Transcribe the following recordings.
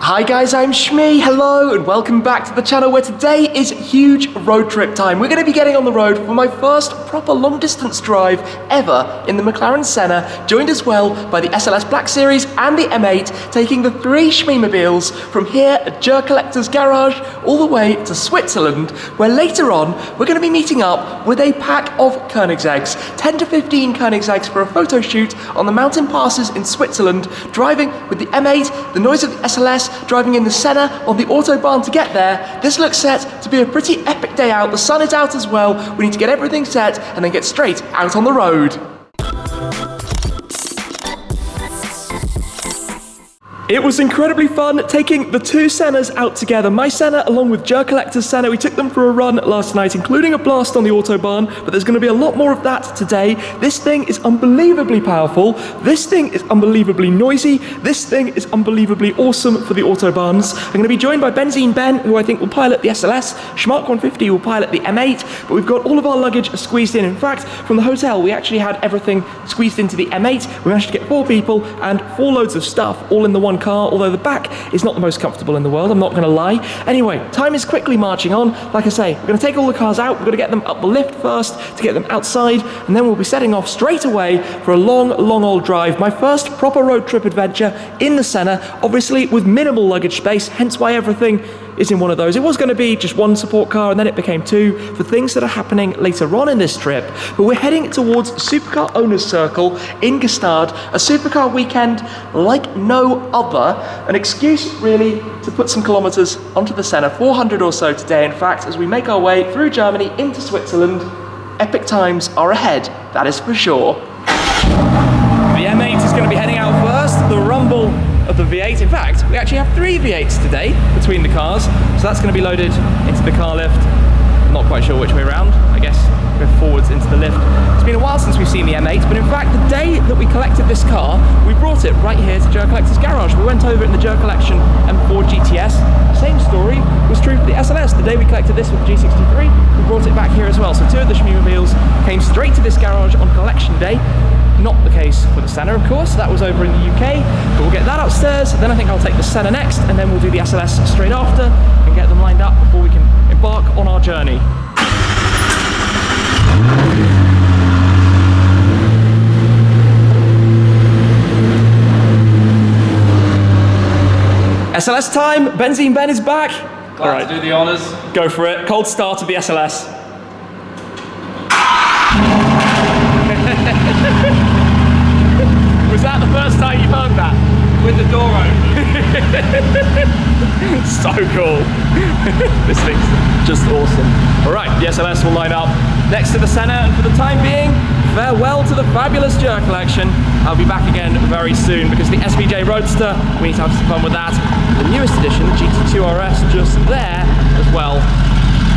Hi guys, I'm Shmee, hello and welcome back to the channel where today is huge road trip time. We're going to be getting on the road for my first proper long distance drive ever in the McLaren Senna, joined as well by the SLS Black Series and the M8, taking the 3 Shmeemobiles from here at GerCollector's garage all the way to Switzerland, where later on we're going to be meeting up with a pack of Koenigseggs, 10 to 15 Koenigseggs for a photo shoot on the mountain passes in Switzerland, driving with the M8, the noise of the SLS, driving in the Senna on the Autobahn to get there. This looks set to be a pretty epic day out. The sun is out as well. We need to get everything set and then get straight out on the road. It was incredibly fun taking the 2 Sennas out together. My Senna along with GerCollector's Senna. We took them for a run last night, including a blast on the Autobahn, but there's going to be a lot more of that today. This thing is unbelievably powerful. This thing is unbelievably noisy. This thing is unbelievably awesome for the Autobahns. I'm going to be joined by BenzeneBen, who I think will pilot the SLS. Shmarc150 will pilot the M8, but we've got all of our luggage squeezed in. In fact, from the hotel, we actually had everything squeezed into the M8. We managed to get 4 people and 4 loads of stuff all in the one car, although the back is not the most comfortable in the world, I'm not going to lie. Anyway, time is quickly marching on. Like I say, we're going to take all the cars out, we're going to get them up the lift first to get them outside, and then we'll be setting off straight away for a long old drive. My first proper road trip adventure in the Senna, obviously with minimal luggage space, hence why everything is in one of those. It was going to be just 1 support car and then it became 2 for things that are happening later on in this trip. But we're heading towards Supercar Owners Circle in Gstaad, a supercar weekend like no other. An excuse really to put some kilometers onto the Senna, 400 or so today in fact, as we make our way through Germany into Switzerland. Epic times are ahead, that is for sure. The M8 is going to be heading out first, the rumble of the V8. In fact, we actually have 3 V8s today between the cars, so that's going to be loaded into the car lift. I'm not quite sure which way around, I guess go forwards into the lift. It's been a while since we've seen the M8, but in fact the day that we collected this car, we brought it right here to GerCollector's garage. We went over it in the GerCollection M4 GTS. Same story was true for the SLS. The day we collected this with the G63, we brought it back here as well. So 2 of the Shmeemobiles came straight to this garage on collection day. Not the case for the Senna, of course, that was over in the UK, but we'll get that upstairs, then I think I'll take the Senna next, and then we'll do the SLS straight after, and get them lined up before we can embark on our journey. SLS time, BenzeneBen is back. Glad to do the honours. Go for it, cold start of the SLS. Was that the first time you've heard that? With the door open. So cool. This thing's just awesome. Alright, the SLS will line up next to the Senna, and for the time being, farewell to the fabulous GerCollection. I'll be back again very soon because the SVJ Roadster, we need to have some fun with that. The newest edition, the GT2 RS, just there as well.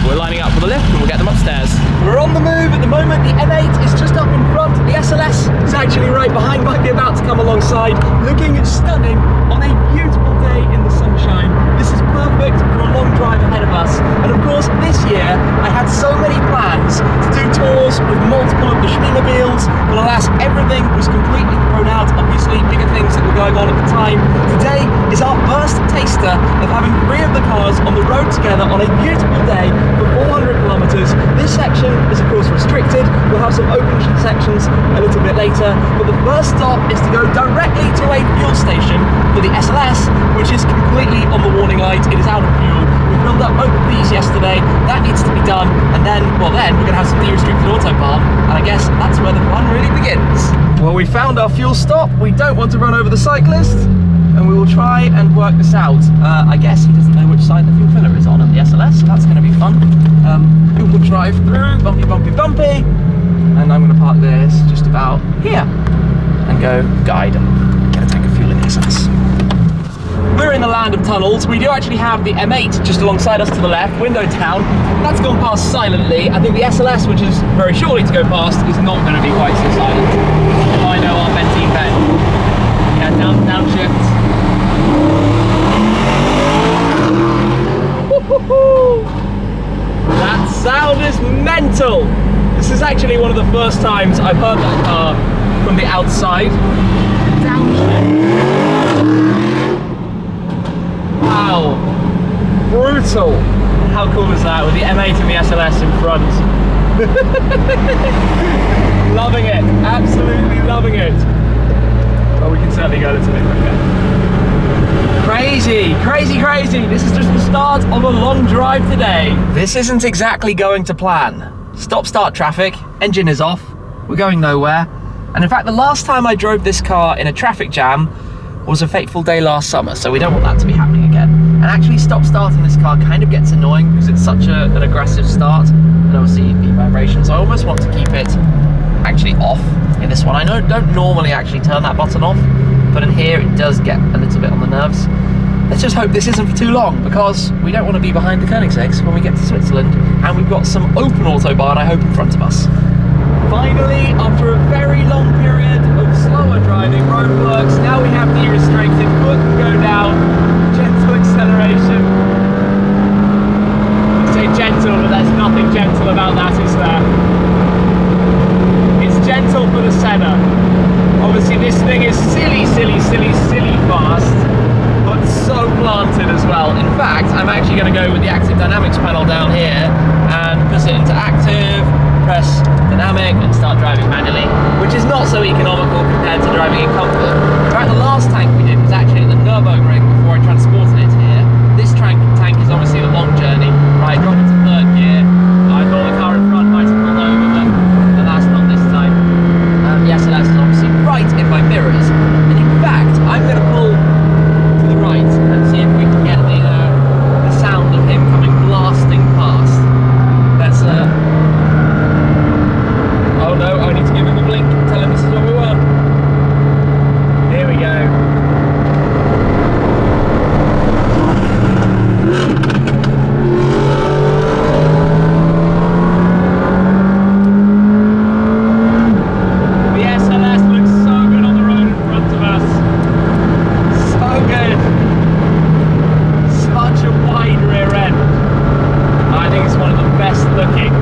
We're lining up for the lift and we'll get them upstairs. We're on the move at the moment. The M8 is just up in front. The SLS is actually right behind, might be about to come alongside. Looking stunning on a beautiful day in the sunshine. This is perfect for a long drive ahead of us. And of course, this year, I had so many plans to do tours with multiple of the Shmeemobiles, but alas, everything was completely thrown out. Obviously, bigger things that were going on at the time. Today is our first taster of having 3 of the cars on the road together on a beautiful day for 400 kilometers. This section is of course restricted. We'll have some open sections a little bit later, but the first stop is to go directly to a fuel station for the SLS, which is completely on the warning light. It is out of fuel. We filled up both of these yesterday. That needs to be done, and then, well then, we're going to have some de-restricted Autobahn, and I guess that's where the fun really begins. Well, we found our fuel stop. We don't want to run over the cyclist, and we will try and work this out. I guess he doesn't know which side the fuel filler is on at the SLS, so that's going to be fun. We will drive through, bumpy, and I'm going to park this just about here and go guide and get a tank of fuel in the SLS. We're in the land of tunnels. We do actually have the M8 just alongside us to the left, window down. That's gone past silently. I think the SLS, which is very shortly to go past, is not going to be quite so silent. I know our BenzeneBen. Yeah, downshift. That sound is mental. This is actually one of the first times I've heard that car from the outside. Downshift. Wow! Brutal! How cool is that with the M8 and the SLS in front? Loving it, absolutely loving it. Well, we can certainly go a little bit quicker. Crazy, crazy, crazy. This is just the start of a long drive today. This isn't exactly going to plan. Stop-start traffic, engine is off, we're going nowhere. And in fact, the last time I drove this car in a traffic jam was a fateful day last summer, so we don't want that to be happening again. And actually stop-starting this car kind of gets annoying because it's such an aggressive start, and obviously the vibrations. I almost want to keep it actually off in this one. I know don't normally actually turn that button off, but in here it does get a little bit on the nerves. Let's just hope this isn't for too long, because we don't want to be behind the Koenigseggs when we get to Switzerland, and we've got some open Autobahn, I hope, in front of us. Finally, after a very long period of slower driving roadworks, now we have de-restricted, foot can go down, gentle acceleration. I say gentle, but there's nothing gentle about that, is there? It's gentle for the Senna. Obviously this thing is silly fast, but so planted as well. In fact, I'm actually going to go with the active dynamics panel down here and put it into active, press dynamic and start driving manually, which is not so economical compared to driving in comfort. In fact, the last tank we did was actually at the Nürburgring before I transported it here. This tank is obviously a long journey. Right, drop it to third gear. I thought the car in front might have pulled over, but that's not this time. The SLS is obviously right in my mirrors, and in fact, I'm going to pull to the right and see if we can get the sound of him coming blasting past. Let's oh no, I need to give him a blink, tell him this is what we want. Here we go. The SLS looks so good on the road in front of us. So good. Such a wide rear end. I think it's one of the best looking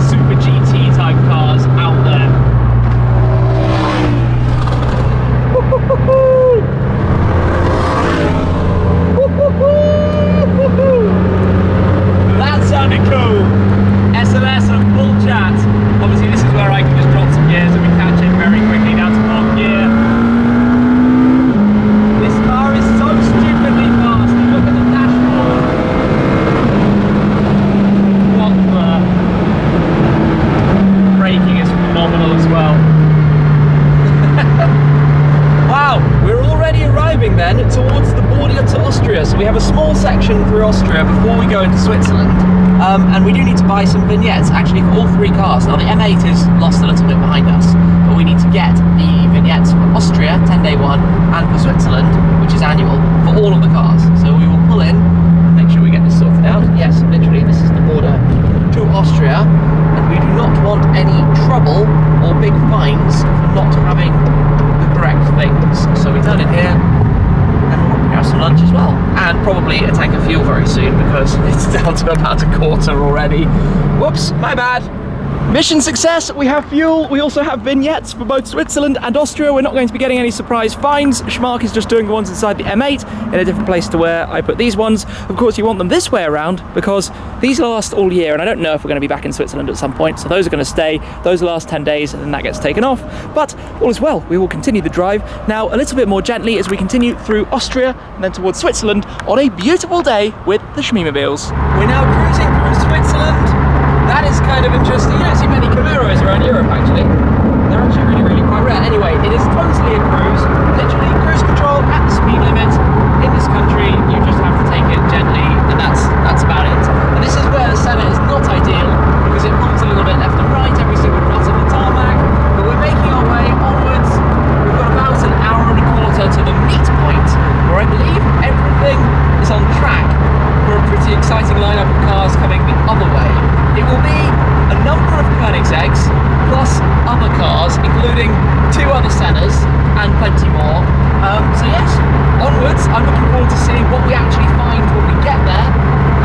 Super GT type cars out there. That sounded cool. SLS and full chat. Obviously this is where I can just drop some gears and we catch it very quickly down to 4th gear. This car is so stupidly fast. Look at the dashboard. What the... braking is phenomenal as well. Wow, we're already arriving then towards the border to Austria. So we have a small section through Austria before we go into Switzerland. And we do need to buy some vignettes, actually for all 3 cars. Now the M8 is lost a little bit behind us, but we need to get the vignettes for Austria, 10-day one, and for Switzerland, which is annual, for all of the cars. So we will pull in and make sure we get this sorted out. Yes, literally, this is the border to Austria, and we do not want any trouble or big fines for not having the correct things. So we turn in here and we'll probably have some lunch as well, and probably a tank of fuel very soon because it's down to about a quarter already. Whoops, my bad. Mission success, we have fuel, we also have vignettes for both Switzerland and Austria. We're not going to be getting any surprise fines. Shmarc is just doing the ones inside the M8 in a different place to where I put these ones. Of course, you want them this way around because these last all year, and I don't know if we're going to be back in Switzerland at some point, so those are going to stay. Those last 10 days, and then that gets taken off. But all is well, we will continue the drive now a little bit more gently as we continue through Austria and then towards Switzerland on a beautiful day with the Shmeemobiles. We're now cruising through Switzerland. That is kind of interesting. You don't see many Camaros around Europe, actually. They're actually really quite rare. Anyway, it is totally a cruise. Literally cruise control at the speed limit. In this country, you just have to take it gently, and that's about it. And this is where the Senna is not ideal, because it pulls a little bit left and right every single rut on the tarmac. But we're making our way onwards. We've got about an hour and a quarter to the meet point, where I believe everything is on track for a pretty exciting lineup of cars coming the other way. It will be a number of Koenigseggs, plus other cars, including 2 other Sennas, and plenty more. So yes, onwards, I'm looking forward to seeing what we actually find when we get there,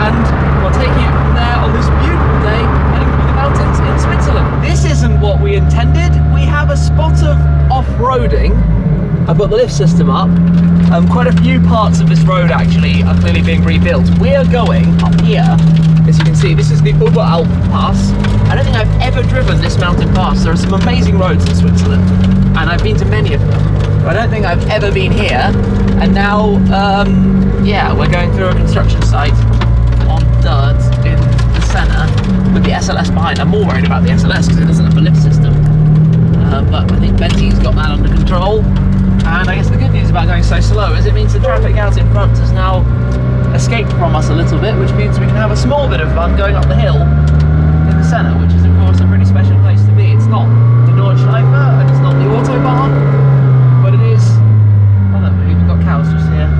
and we're taking it from there on this beautiful day, heading through the mountains in Switzerland. This isn't what we intended. We have a spot of off-roading, a got the lift system up. Quite a few parts of this road actually are clearly being rebuilt. We are going up here, as you can see. This is the Alp pass. I don't think I've ever driven this mountain pass. There are some amazing roads in Switzerland, and I've been to many of them, but I don't think I've ever been here. And now, yeah, we're going through a construction site on dirt in the Senna with the SLS behind. I'm more worried about the SLS because it doesn't have a lift system, but I think Benzine's got that under control. And I guess the good news about going so slow is it means the traffic out in front has now escaped from us a little bit, which means we can have a small bit of fun going up the hill in the Senna, which is of course a pretty special place to be. It's not the Nordschleife and it's not the Autobahn, but it is, oh look, we've even got cows just here,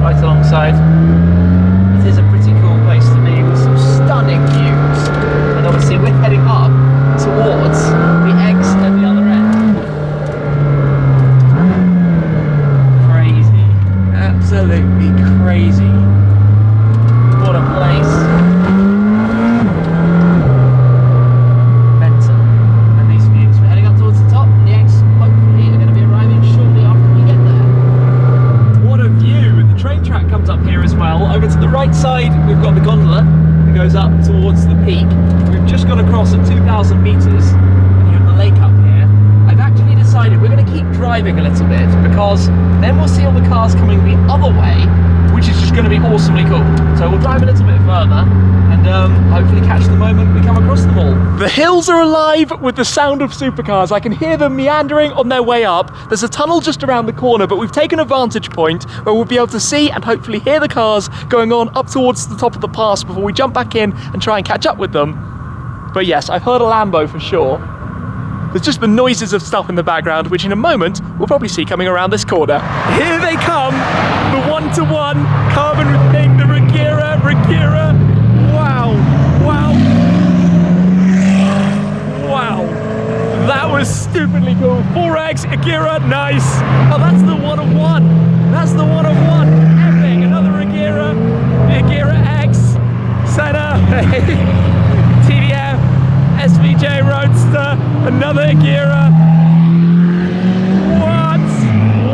right alongside. It is a pretty cool place to be with some stunning views, and obviously we're heading up towards the eggs at the other end. Absolutely crazy. What a place. Mental. And these views. We're heading up towards the top, and the eggs hopefully are going to be arriving shortly after we get there. What a view. The train track comes up here as well. Over to the right side, we've got the gondola that goes up towards the peak. We've just gone across at 2,000 meters, and you have the lake up here. I've actually decided we're going to keep driving a little bit, because then we'll see all the cars coming the other way, which is just going to be awesomely cool. So we'll drive a little bit further and hopefully catch the moment we come across them all. The hills are alive with the sound of supercars. I can hear them meandering on their way up. There's a tunnel just around the corner, but we've taken a vantage point where we'll be able to see and hopefully hear the cars going on up towards the top of the pass before we jump back in and try and catch up with them. But yes, I've heard a Lambo for sure. There's just the noises of stuff in the background, which in a moment we'll probably see coming around this corner. Here they come, the one-to-one carbon with pink, the Regera. Wow, wow, wow. That was stupidly cool. 4X, Regera, nice. Oh, that's the one of one. That's the one of one. Epic, another Regera, Regera X, Senna, TDF. SVJ Roadster, another Regera.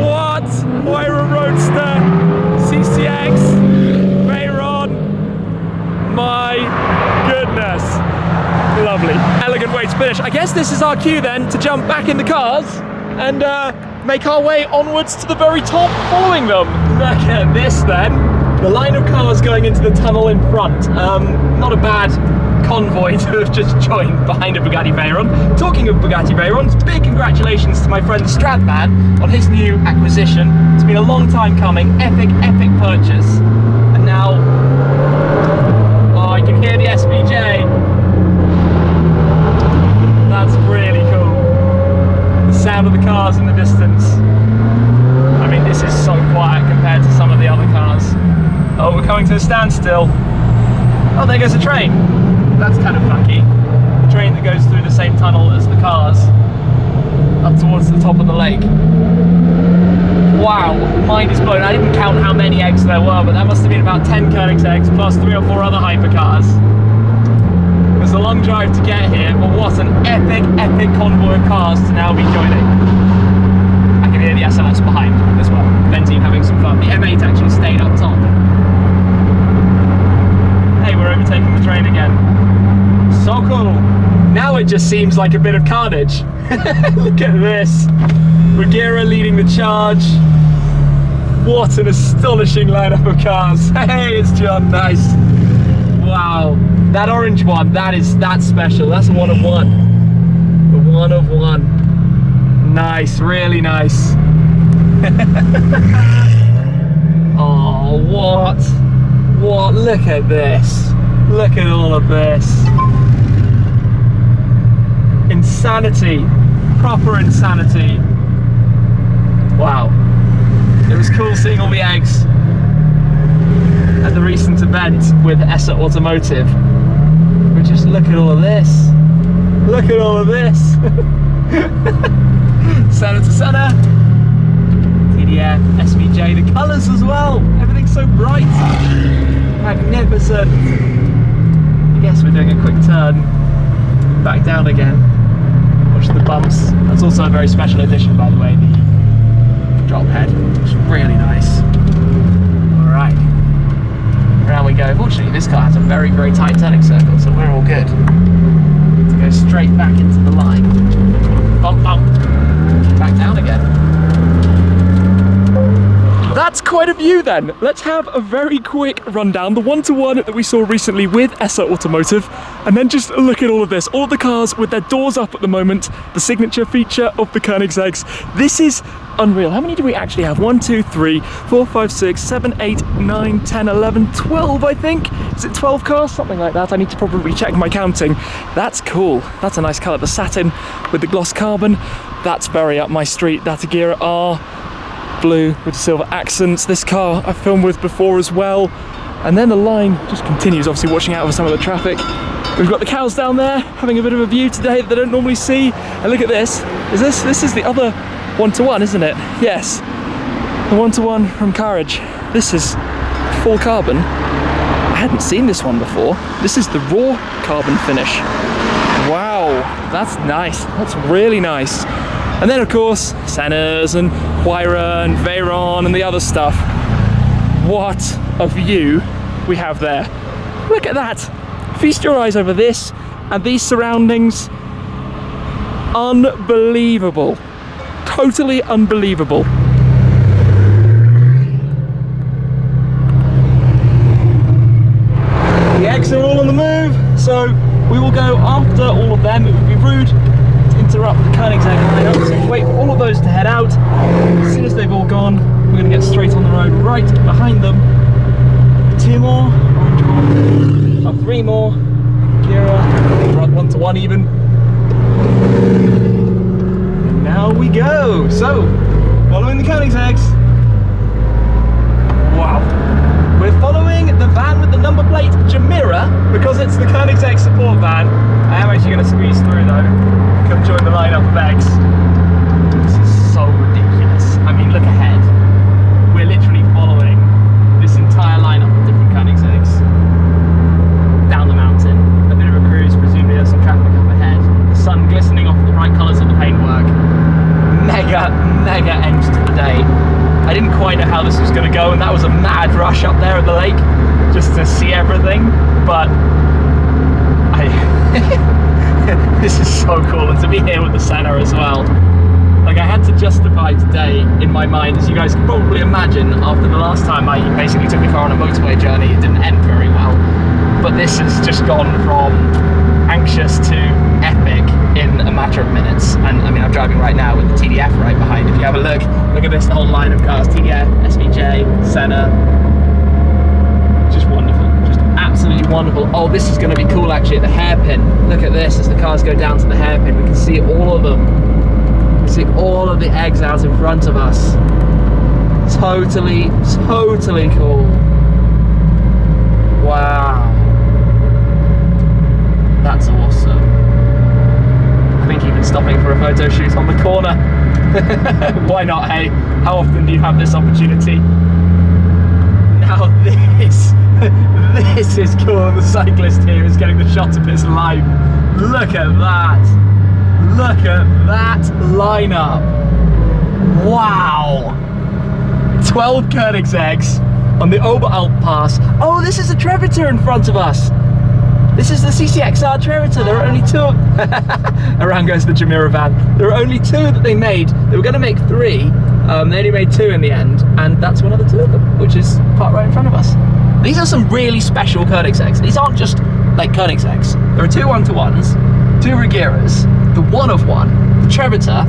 What? Huayra Roadster, CCX, Veyron. My goodness. Lovely. Elegant way to finish. I guess this is our cue then to jump back in the cars and make our way onwards to the very top, following them. Look at this then. The line of cars going into the tunnel in front. Not a bad convoy to have just joined behind a Bugatti Veyron. Talking of Bugatti Veyrons, big congratulations to my friend Stradman on his new acquisition. It's been a long time coming, epic purchase. And now, oh, I can hear the SVJ. That's really cool. The sound of the cars in the distance. I mean, this is so quiet compared to some of the other cars. Oh, we're coming to a standstill. Oh, there goes a train. That's kind of funky. The train that goes through the same tunnel as the cars up towards the top of the lake. Wow, mind is blown. I didn't count how many eggs there were, but that must have been about 10 Koenigseggs plus 3 or 4 other hypercars. It was a long drive to get here, but what an epic convoy of cars to now be joining. I can hear the SLS behind as well. Benzene having some fun. The M8 actually stayed up top. Hey, we're overtaking the train again. So cool. Now it just seems like a bit of carnage. Look at this. Regera leading the charge. What an astonishing lineup of cars. Hey, it's John, nice. Wow. That orange one, that's special. That's a one of one. The one of one. Nice, really nice. Oh, what? What? Look at this. Look at all of this. Insanity. Proper insanity. Wow. It was cool seeing all the eggs at the recent event with ESSA Automotive. But just look at all of this. Look at all of this. Senna to Senna. TDF, SVJ, the colours as well. Everything's so bright. Magnificent. I guess we're doing a quick turn. Back down again. Watch the bumps. That's also a very special edition, by the way. The drop head, which is really nice. All right, around we go. Fortunately, this car has a very, very tight turning circle, so we're all good. To go straight back into the line. Bump, bump. Back down again. That's quite a view then. Let's have a very quick rundown. The one-to-one that we saw recently with ESSA Automotive, and then just look at all of this. All of the cars with their doors up at the moment, the signature feature of the Koenigseggs. This is unreal. How many do we actually have? 1, 2, 3, 4, 5, 6, 7, 8, 9, 10, 11, 12, I think. Is it 12 cars? Something like that. I need to probably check my counting. That's cool. That's a nice colour. The satin with the gloss carbon. That's very up my street. That's a Gira R. Blue with silver accents. This car I filmed with before as well. And then the line just continues, obviously watching out for some of the traffic. We've got the cows down there having a bit of a view today that they don't normally see. And look at this. This is the other one-to-one, isn't it? Yes, the one-to-one from Courage. This is full carbon. I hadn't seen this one before. This is the raw carbon finish. Wow, that's nice. That's really nice. And then of course, Sennas and Huayra and Veyron and the other stuff. What a view we have there. Look at that. Feast your eyes over this and these surroundings. Unbelievable. Totally unbelievable. The eggs are all on the move, so we will go after all of them. It would be rude to interrupt the Koenigsegg lineup, so we'll wait for all of those to head out. As soon as they've all gone, we're going to get straight on the road right behind them. 2 more, orange one, 3 more, Gira, 1-to-1 even. And now we go. So, following the Koenigseggs. Wow. We're following the van with the number plate Jumeirah because it's the Koenigsegg support van. I am actually going to squeeze through though. Come join the lineup of eggs. This is so ridiculous. I mean, look ahead. We're literally following this entire lineup of different Koenigseggs down the mountain. A bit of a cruise, presumably there's some traffic up ahead. The sun glistening off the bright colours of the paintwork. Mega end to the day. I didn't quite know how this was going to go, and that was a mad rush up there at the lake just to see everything, but this is so cool, and to be here with the Senna as well. Like, I had to justify today in my mind, as you guys can probably imagine, after the last time I basically took the car on a motorway journey. It didn't end very well, but this has just gone from anxious to epic in a matter of minutes. And I mean, I'm driving right now with the TDF right behind. If you have a look at this, the whole line of cars, TDF, SVJ, Senna, just wonderful, just absolutely wonderful. Oh, this is going to be cool actually at the hairpin. Look at this, as the cars go down to the hairpin, we can see all of them. We see all of the eggs out in front of us. Totally cool. Wow. That's awesome. I think even stopping for a photo shoot on the corner. Why not, hey? How often do you have this opportunity? Now this is cool, and the cyclist here is getting the shot of his life. Look at that. Look at that lineup. Wow. 12 Koenigseggs on the Oberalp Pass. Oh, this is a Trevita in front of us. This is the CCXR Trevita. There are only 2. Around goes the Jumeirah van. There are only 2 that they made. They were going to make 3. They only made 2 in the end, and that's one of the 2 of them, which is parked right in front of us. These are some really special Koenigseggs. These aren't just like Koenigseggs. There are 2 1-to-1s, 2 Regiras, the 1-of-1, the Trevita.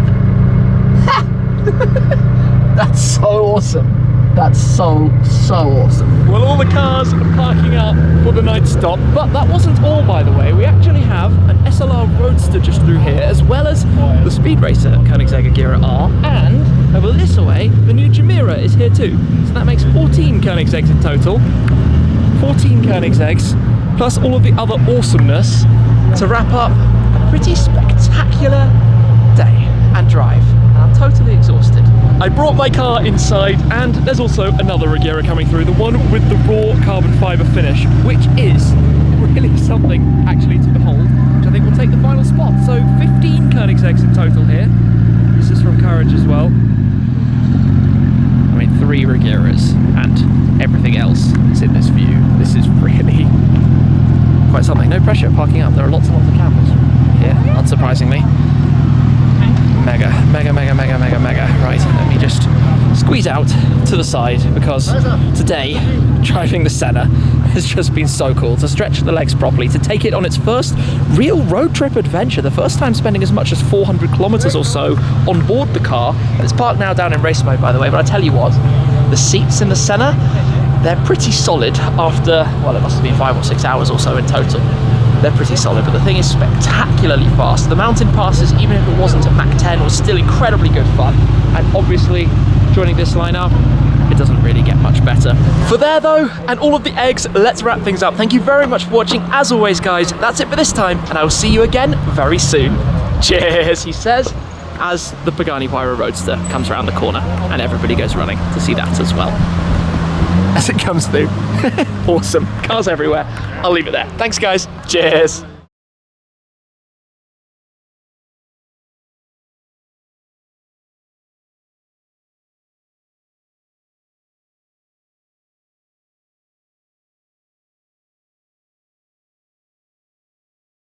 That's so awesome. That's so awesome. Well, all the cars are parking up for the night stop, but that wasn't all, by the way. We actually have an SLR Roadster just through here, as well as the Speed Racer Koenigsegg Gira R, and over this way, the new Jumeirah is here too. So that makes 14 Koenigseggs in total. 14 Koenigseggs, plus all of the other awesomeness to wrap up a pretty spectacular day and drive. And I'm totally exhausted. I brought my car inside, and there's also another Regira coming through, the one with the raw carbon fibre finish, which is really something actually to behold, which I think will take the final spot. So 15 Koenigseggs in total here. This is from Courage as well. 3 Regeras, and everything else is in this view. This is really quite something. No pressure parking up. There are lots and lots of cameras here, unsurprisingly. Mega. Right, let me just squeeze out to the side, because today driving the Senna has just been so cool. To stretch the legs properly, to take it on its first real road trip adventure, the first time spending as much as 400 kilometers or so on board the car. And it's parked now down in race mode, by the way, but I tell you what, the seats in the Senna, they're pretty solid after, well, it must have been 5 or 6 hours or so in total. They're pretty solid, but the thing is spectacularly fast. The mountain passes, even if it wasn't at Mach 10, was still incredibly good fun. And obviously, joining this lineup, it doesn't really get much better. For there though, and all of the eggs, let's wrap things up. Thank you very much for watching. As always, guys, that's it for this time, and I will see you again very soon. Cheers, he says, as the Pagani Pyro Roadster comes around the corner, and everybody goes running to see that as well. As it comes through. Awesome. Cars everywhere. I'll leave it there. Thanks, guys. Cheers.